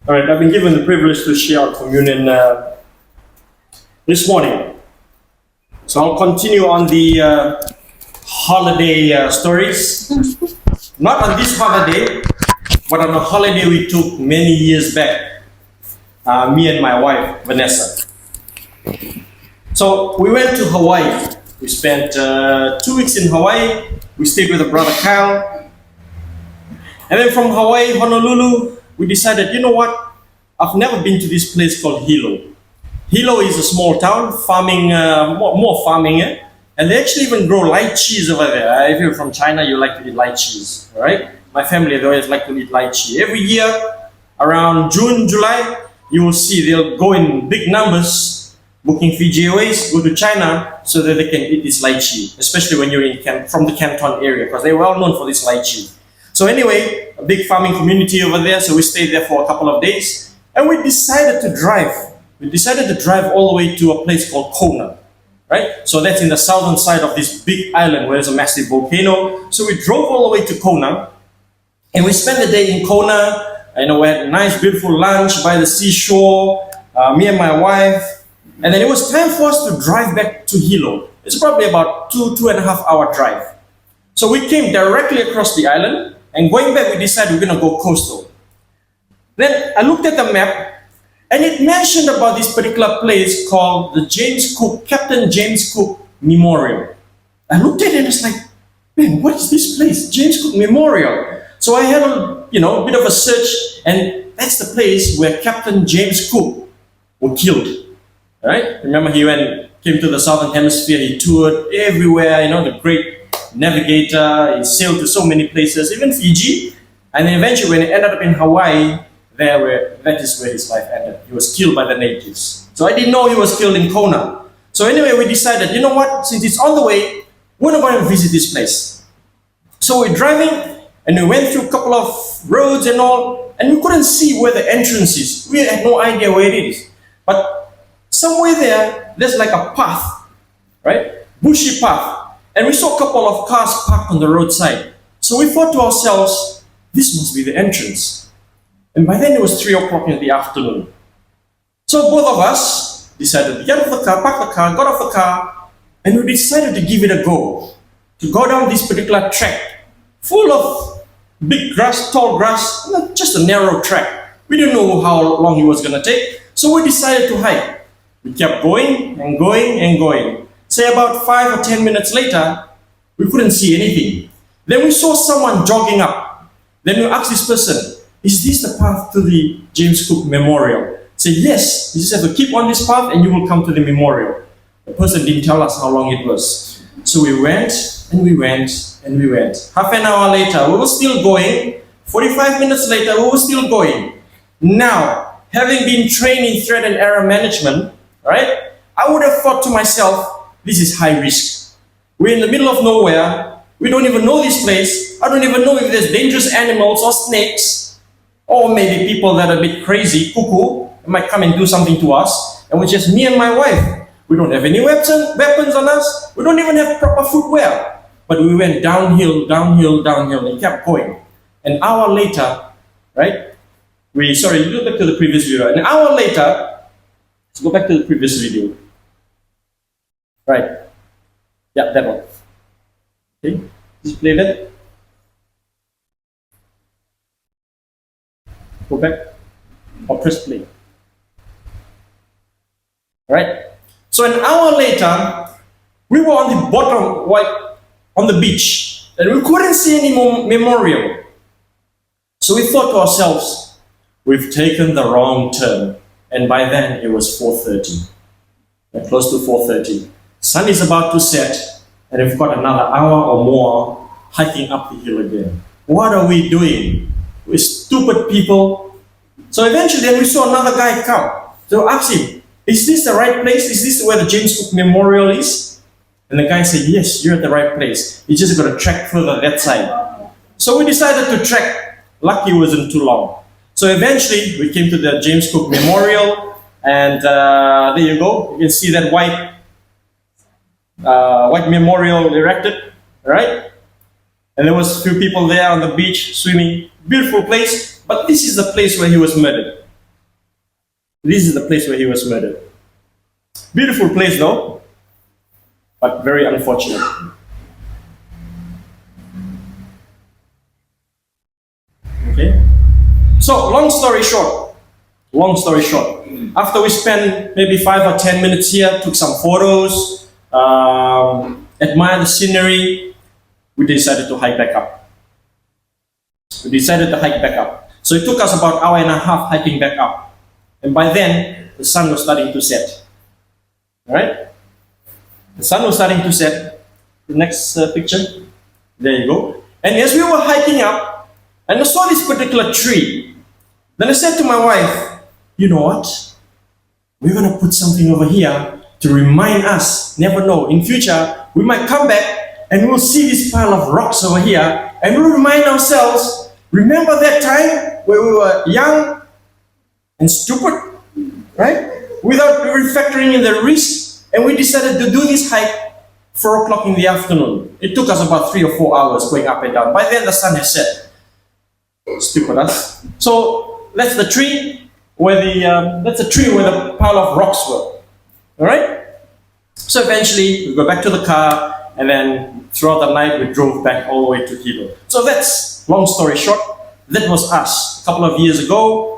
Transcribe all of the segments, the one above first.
All right, I've been given the privilege to share our communion this morning. So I'll continue on the holiday stories. Not on this holiday, but on a holiday we took many years back, me and my wife, Vanessa. So we went to Hawaii. We spent 2 weeks in Hawaii. We stayed with a brother Kyle. And then from Hawaii, Honolulu, we decided, you know what? I've never been to this place called Hilo. Hilo is a small town, farming, more farming, and they actually even grow lychees over there. If you're from China, you like to eat lychees, all right? My family, they always like to eat lychee. Every year, around June, July, you will see they'll go in big numbers, booking VJOAs, go to China so that they can eat this lychee, especially when you're from the Canton area, because they're well known for this lychee. So anyway, a big farming community over there, so we stayed there for a couple of days. And we decided to drive. We decided to drive all the way to a place called Kona, right? So that's in the southern side of this big island where there's a massive volcano. So we drove all the way to Kona, and we spent the day in Kona. We had a nice, beautiful lunch by the seashore, me and my wife. And then it was time for us to drive back to Hilo. It's probably about 2.5 hour drive. So we came directly across the island, and going back, we decided we're gonna go coastal. Then I looked at the map, and it mentioned about this particular place called the Captain James Cook Memorial. I looked at it and it's like, man, what is this place? James Cook Memorial. So I had a bit of a search, and that's the place where Captain James Cook was killed. Right? Remember, he came to the southern hemisphere, he toured everywhere, the great navigator, he sailed to so many places, even Fiji, and then eventually when he ended up in Hawaii, that is where his life ended. He was killed by the natives. So I didn't know he was killed in Kona. So anyway, we decided, you know what, since it's on the way, we're not going to visit this place. So we're driving, and we went through a couple of roads and all, and we couldn't see where the entrance is. We had no idea where it is. But somewhere there's like a path, right? Bushy path. And we saw a couple of cars parked on the roadside. So we thought to ourselves, this must be the entrance. And by then it was 3 o'clock in the afternoon. So both of us decided to get off the car, park the car, got off the car, and we decided to give it a go. To go down this particular track, full of big grass, tall grass, not just a narrow track. We didn't know how long it was going to take, so we decided to hike. We kept going and going and going. Say about 5 or 10 minutes later, we couldn't see anything. Then we saw someone jogging up. Then we asked this person, is this the path to the James Cook Memorial? Say, yes, you just have to keep on this path and you will come to the memorial. The person didn't tell us how long it was. So we went and we went and we went. Half an hour later, we were still going. 45 minutes later, we were still going. Now, having been trained in threat and error management, right, I would have thought to myself, this is high risk. We're in the middle of nowhere. We don't even know this place. I don't even know if there's dangerous animals or snakes. Or maybe people that are a bit crazy, cuckoo, might come and do something to us. And we're just me and my wife. We don't have any weapons on us. We don't even have proper footwear. But we went downhill, downhill, downhill, and kept going. An hour later, right? Go back to the previous video. An hour later, let's go back to the previous video. Right. Yeah, that one. Okay, just play that. Go back or press play. Right? So an hour later, we were on the bottom, on the beach, and we couldn't see any memorial. So we thought to ourselves, we've taken the wrong turn. And by then it was 4:30, close to 4:30. Sun is about to set, and we've got another hour or more hiking up the hill again. What are we doing? We're stupid people. So eventually then we saw another guy come. So I asked him, is this the right place? Is this where the James Cook Memorial is? And the guy said, yes, you're at the right place. You just got to trek further that side. So we decided to trek. Lucky it wasn't too long. So eventually we came to the James Cook Memorial, and there you go. You can see that white memorial erected, right? And there was a few people there on the beach swimming. Beautiful place, but this is the place where he was murdered. This is the place where he was murdered. Beautiful place though, but very unfortunate. Okay? So, long story short, after we spent maybe 5 or 10 minutes here, took some photos, admired the scenery, we decided to hike back up. So it took us about an hour and a half hiking back up. And by then, the sun was starting to set. Alright? The sun was starting to set. The next picture. There you go. And as we were hiking up, and I saw this particular tree, then I said to my wife, you know what? We're going to put something over here to remind us, never know, in future, we might come back and we'll see this pile of rocks over here and we'll remind ourselves, remember that time where we were young and stupid, right? Without factoring in the risk, and we decided to do this hike 4 o'clock in the afternoon. It took us about 3 or 4 hours going up and down. By then the sun has set. Stupid us. So that's the tree where the pile of rocks were. Alright? So eventually we go back to the car, and then throughout the night we drove back all the way to Hilo. So that's, long story short, that was us a couple of years ago.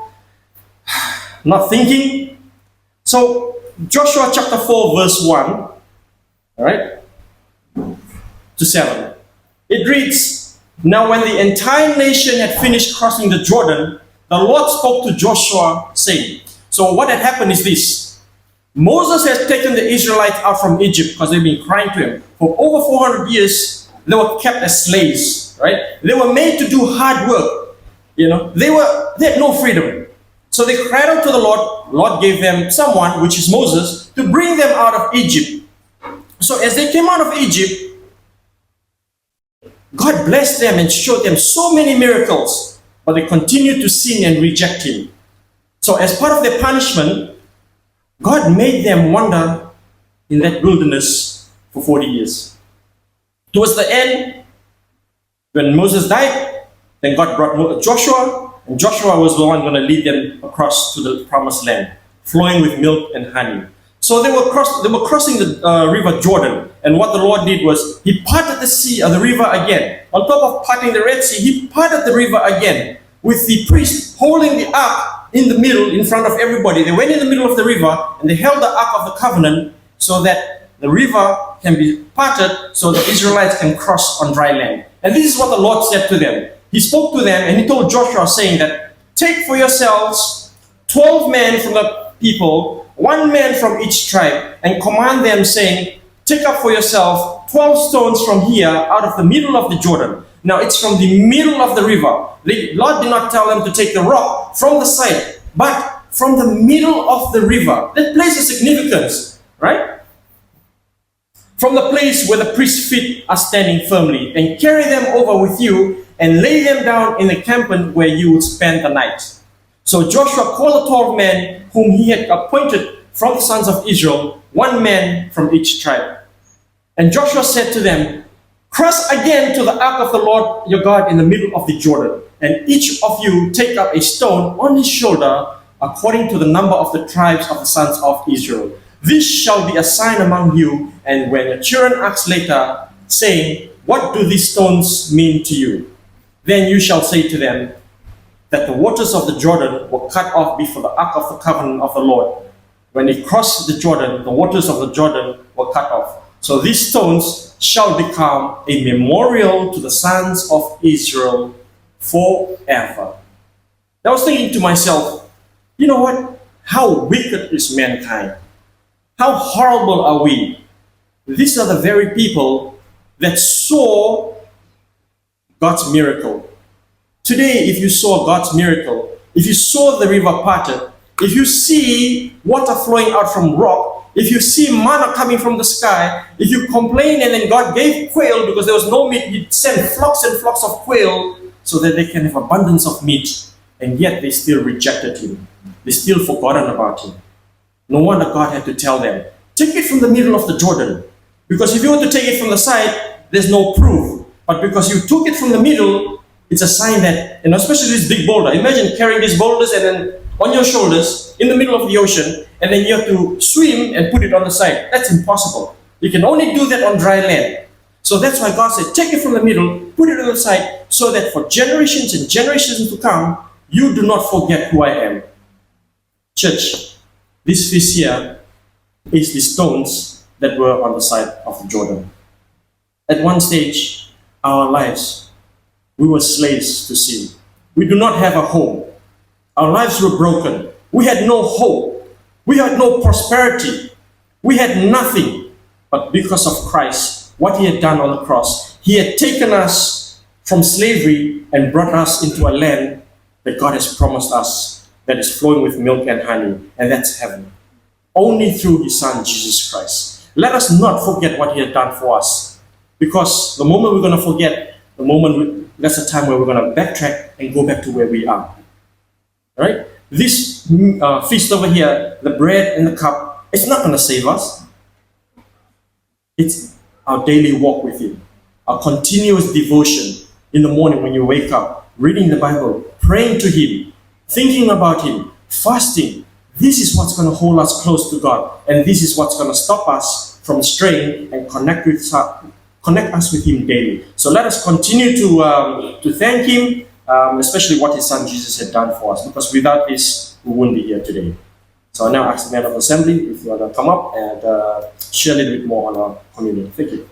Not thinking. So Joshua chapter 4 verse 1, alright, to 7. It reads, now when the entire nation had finished crossing the Jordan, the Lord spoke to Joshua saying, so what had happened is this. Moses had taken the Israelites out from Egypt because they've been crying to him. For over 400 years, they were kept as slaves, right? They were made to do hard work. You know, they had no freedom. So they cried out to the Lord. Lord gave them someone, which is Moses, to bring them out of Egypt. So as they came out of Egypt, God blessed them and showed them so many miracles, but they continued to sin and reject Him. So as part of their punishment, God made them wander in that wilderness for 40 years. Towards the end, when Moses died, then God brought Joshua, and Joshua was the one going to lead them across to the promised land, flowing with milk and honey. So they were crossing the river Jordan, and what the Lord did was He parted the river again. On top of parting the Red Sea, He parted the river again, with the priest holding the ark in the middle, in front of everybody. They went in the middle of the river, and they held the ark of the covenant so that the river can be parted, so the Israelites can cross on dry land. And this is what the Lord said to them. He spoke to them, and He told Joshua, saying that, take for yourselves 12 men from the people, 1 man from each tribe, and command them, saying, take up for yourself 12 stones from here out of the middle of the Jordan. Now it's from the middle of the river. The Lord did not tell them to take the rock from the side, but from the middle of the river. That places a significance, right? From the place where the priest's feet are standing firmly, and carry them over with you, and lay them down in the encampment where you will spend the night. So Joshua called the 12 men whom he had appointed from the sons of Israel, 1 man from each tribe. And Joshua said to them, cross again to the ark of the Lord your God in the middle of the Jordan, and each of you take up a stone on his shoulder according to the number of the tribes of the sons of Israel. This shall be a sign among you, and when your children ask later, saying, what do these stones mean to you? Then you shall say to them that the waters of the Jordan were cut off before the ark of the covenant of the Lord. When they crossed the Jordan, the waters of the Jordan were cut off. So these stones shall become a memorial to the sons of Israel forever. I was thinking to myself, you know what? How wicked is mankind? How horrible are we? These are the very people that saw God's miracle. Today, if you saw God's miracle, if you saw the river parted, if you see water flowing out from rock, if you see manna coming from the sky, if you complain and then God gave quail because there was no meat, He sent flocks and flocks of quail so that they can have abundance of meat, and yet they still rejected Him. They still forgotten about Him. No wonder God had to tell them, take it from the middle of the Jordan. Because if you were to take it from the side, there's no proof. But because you took it from the middle, it's a sign that, especially this big boulder. Imagine carrying these boulders and then on your shoulders in the middle of the ocean, and then you have to swim and put it on the side. That's impossible. You can only do that on dry land. So that's why God said, take it from the middle, put it on the side, so that for generations and generations to come, you do not forget who I am. Church, this fish here is the stones that were on the side of the Jordan. At one stage, our lives, we were slaves to sin. We do not have a home. Our lives were broken. We had no hope. We had no prosperity. We had nothing. But because of Christ, what He had done on the cross, He had taken us from slavery and brought us into a land that God has promised us, that is flowing with milk and honey, and that's heaven. Only through His Son, Jesus Christ. Let us not forget what He had done for us. Because the moment we're going to forget, that's the time where we're going to backtrack and go back to where we are. Right? This feast over here, the bread and the cup, it's not going to save us. It's our daily walk with Him. Our continuous devotion in the morning when you wake up, reading the Bible, praying to Him, thinking about Him, fasting. This is what's going to hold us close to God. And this is what's going to stop us from straying and connect us with Him daily. So let us continue to thank Him, especially what His Son Jesus had done for us, because without this, we wouldn't be here today. So I now ask the man of the assembly if you want to come up and share a little bit more on our communion. Thank you.